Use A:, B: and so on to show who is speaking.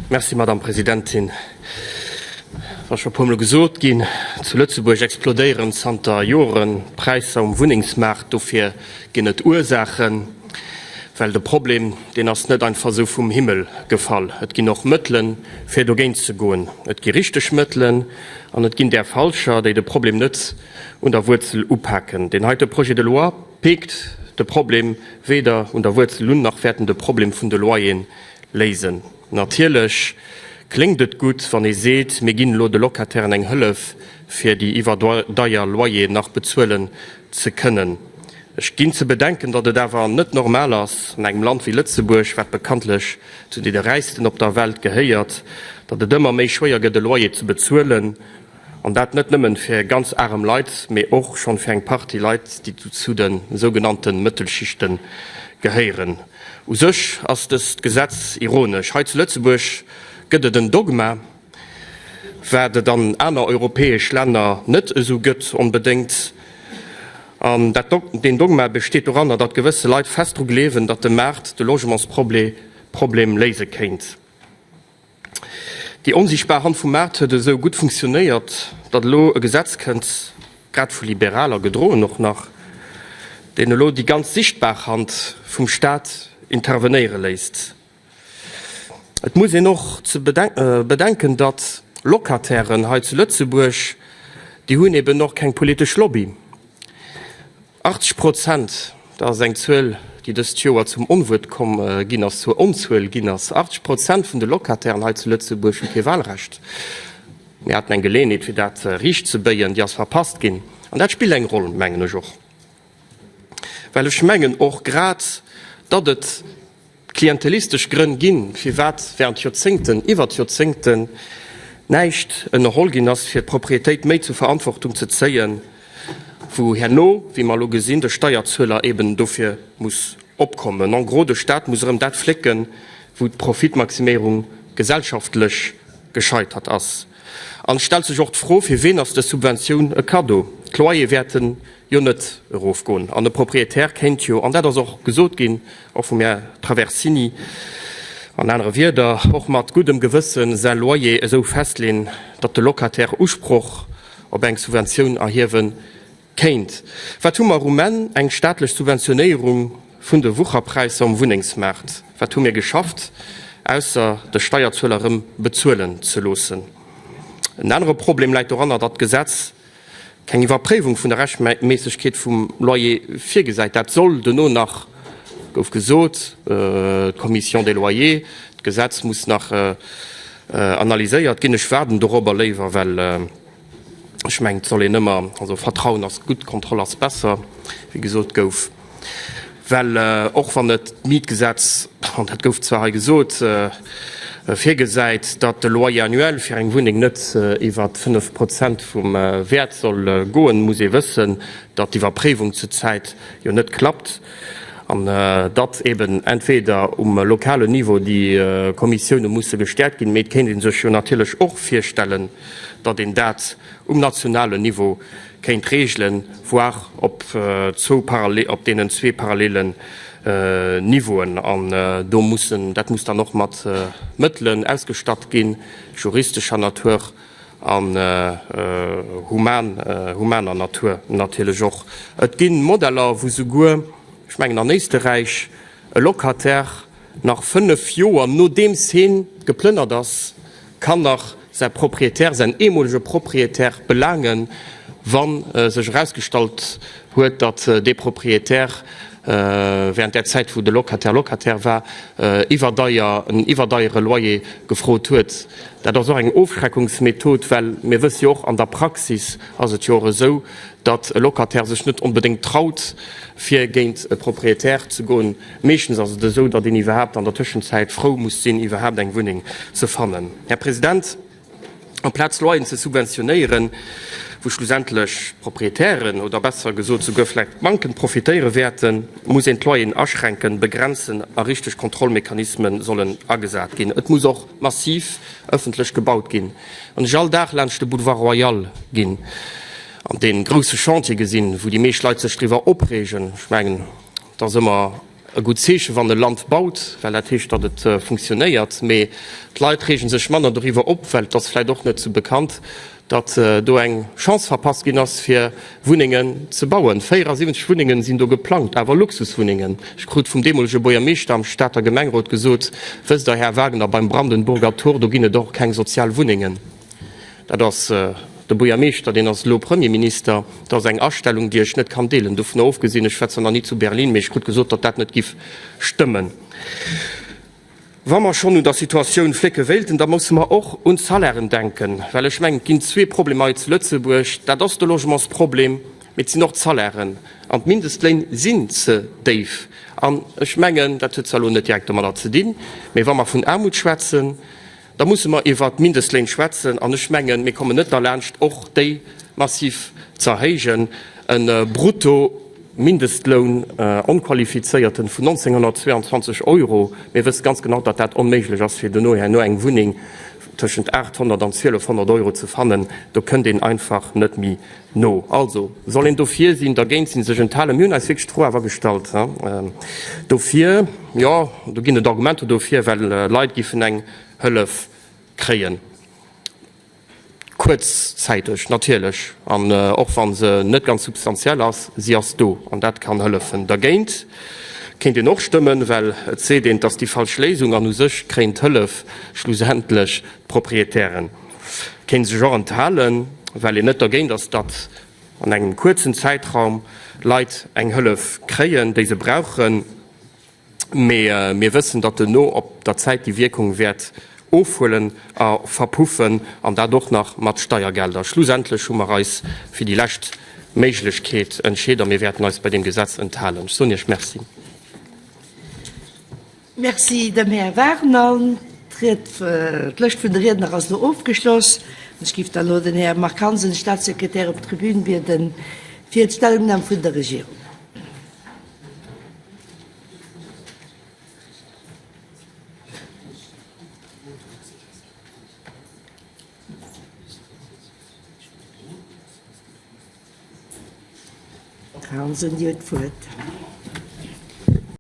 A: Merci, Madame Präsidentin. Was pummel gesot gin zu Lützeburg explodeieren Santa Joren Preis am Wohnungsmarkt dofir ginnet Ursachen, weil de Problem den ass net einfach so vom Himmel gefall. Et gin noch Mëtlen fir dogéint zu goen. Et gerichtech Mëtlen an et gin der Falscher, déi de Problem nëtz und der Wurzel uphacken. Den heute Projet de Loi pegt de Problem weder und der Wurzel nun nach werdende Problem vun de Loien lesen. Natierlech klingt et gut, wann ihr seht, mir ginn lo de Lokateuren eng Hëllef fir die iwwerdeier Loyer nach bezuelen ze kënnen. Ech ginn ze bedenken, dat et dawer net normal ass in engem Land wie Lützeburg wat bekanntlech zu die de Reisten op der Welt geheiert, dat et dëmmer méi schwéier gët de Loyer ze bezuelen, an dat net nëmmen fir ganz arm Leiit, méi och schon fir eng Party Leiit, die zu den sogenannten Mëttelschichten geheieren. U sech ass das Gesetz ironisch. Heiz Lützeburg gëtt den Dogma, werde dann aner europäesch Länder net so gëtt unbedingt. Den Dogma besteht daran, dat gewisse Leiit festdruck lewen, dat de Markt de Logementsproblem lese kennt. Die unsichtbare Hand vom Markt huet so gut funktioniert, dat lo e Gesetz kennt grad vu liberaler gedrohen noch nach den lo die ganz sichtbare Hand vom Staat intervenieren lässt. Et muss noch zu bedenken, dat Lokateuren he zu Lützeburg die hunn eben noch kein politisch Lobby. 80%, da seng 12, die des Joer zum Unwurt kommen Ginners zur unzwell Ginners. 80% von de Lokateuren he zu Lützeburg und Wahlrecht. Wir hatten ein Gelegenheit, wie dat riecht zu beien, die as verpasst gin. Und dat spielt eng Rolle Mengen joch. Weil ich mengen och grad dat et klientelistisch grünn ginn, fir wat während Jozinkten, iwwer Jozinkten neicht en Rollgin ass fir Proprietäit méi zur Verantwortung ze zeien, wo herno, wie man lo gesinn, der Steuerzöller eben dofir muss opkommen. An gro de Staat muss dat flecken, wo d Profitmaximierung gesellschaftlich gescheitert ass. Anstalt sech jocht froh, fir wen ass der Subvention e Kado. Kloie werden jo net Rofgon. An der Proprietär kennt jo, an dat auch gesot gin, auch vu mir Traversini, an andere Wider, och mat gutem Gewissen se Loyer so festlehn, dat de Lokatär Urspruch op eng Subvention erhiwen kennt. Watummer Rumen eng staatlich Subventionierung vun de Wucherpreis am Wohnungsmarkt. Wat mir geschafft, ausser de Steuerzöllerin bezuelen zu losen. Ein anderes Problem leiit daran, dat Gesetz keine Überprüfung von der Rechtmäßigkeit vom Loyer firgeseit. Dat soll de no nach gouf gesot Kommission des Loyers. Das Gesetz muss nach analysiert ginnech werden darüber lewer, weil ich mein, soll immer also Vertrauen als gut Kontrolle als besser wie gesot gouf. Weil auch van het Mietgesetz und het gouf zwar gesot firgeseit, dat de Loyer annuell fir eng Wuning net iwwer 5% vum Wert soll goen, muss e wëssen, dat die Verprüfung zur Zeit jo net klappt. An dat eben entweder lokale Niveau die Kommissionen musssse gestärkt gin, met kennt den sech natürlich och firstellen, dat den dat nationale Niveau kenint Regeln war op denen zwe parallelen Niveen an dat muss dann noch mat Mëtlen ausgestattet gin, juristischer Natur an humaner Natur natürlich joch. Et ginn Modeller wo se go ich mengen an Österreich e Lokatär nach 5 Joer no dem hin geplünnert das kann nach se Proprietär sein emolge Proprietär belangen, wann sech herausgestalt huet, dat de Proprietär während der Zeit, wo der Lokatär war, iwwerdeiere Loyer gefrot huet. Dat so eng Aufschreckungsmethode, weil mir wis ja auch an der Praxis as Jore so, dat Lokatär sech net unbedingt traut, fir géint Proprietär zu goen. Meschens also so, dat den iwwerhaupt an der Zwischenzeit froh muss sinn, iwwerhaupt eng Wuning zu fannen. Herr Präsident, am Platz Loyen zu subventionieren, wo schlussendlich Proprietären oder besser gesot zu gefleckt Banken profitéiere werden, muss Loyen erschränken, begrenzen, a richtig Kontrollmechanismen sollen agesat gin. Et muss auch massiv öffentlich gebaut gin. An all Dach lernchte Boulevard Royal gin. An den grosse Chantier gesinn, wo die Meeschleize Striwer opregen schmengen, da immer gut Zeche wann de Land baut, weil er Tisch dat het funktioniert, méi Leiitregen sech Manner darüber opfällt, das vielleicht doch net zu bekannt, dat do eng Chance verpasst gin ass fir Wuningen ze bauen. 47 Wuningen sind do geplant, awer Luxuswuningen. Ich krut vum demolsche Boier Mecht am Stadter Gemengrot gesot, fës der Herr Wagner beim Brandenburger Tor, do ginne doch keng Sozialwuningen. Dat der Boier Meester, den als Lo Premierminister, dats eng Ausstellung Dir net kann deelen. Du vun aufgesinn Schwezer nie zu Berlin, méch gut gesot, dat dat net gif stimmen. Wa man schon in der Situation flecke wählten, da muss man auch uns Salären denken, weil ich mein, gin zwei Probleme als Lützeburg, da das de Logementsproblem mit sie noch Salären an Mindestlohn sind ze Dave an schmengen dat net direkt mal ze dienen, me wann man von Armut schwätzen, da muss man iwwer Mindestlohn schwätzen an schmengen, mir kommen net erlerncht och de massiv zerhegen een brutto Mindestlohn unqualifizierten von 1922 €. Wir wissen ganz genau, dass das unmöglich ist, für nur eng Wohnung zwischen 800 und 1200 € zu finden. Da könnt ihr einfach nicht mehr no. Also, sollen dafür sein, da gehen sie sich in Teile Mühen als wirklich Stroh gestaltet. Dafür, ja, da gehen die Argumente dafür, weil Leute eng Hilfe kriegen. Kurzzeitig natürlich an auch wann se net ganz substanziell ass sie as do an dat kann hëllefen der Genint kennt ihr noch stimmen, weil se den dass die Falschlesung an sech kränt hëllef schlussendlich proprietären kennt se genre enthalten, weil ihr net ergéint dass dat an engem kurzen Zeitraum Leiit eng hëllef kreien diese brauchen mir wissen dat no op der Zeit die Wirkung wert aufholen, verpuffen an dadurch nach mat Steuergelder. Schlussendlich Schummerreis für die Lächt Meiglichkeit entschäder mir werden als bei dem Gesetz enthalen. So nicht merci.
B: Merci dem Herr Wagner. Löscht von der Redner aus der aufgeschlossen. Es gibt dann den Herrn Markansen, Staatssekretär auf der Tribüne, werden für die Stellungnahme von der Regierung. Hansen, die fort.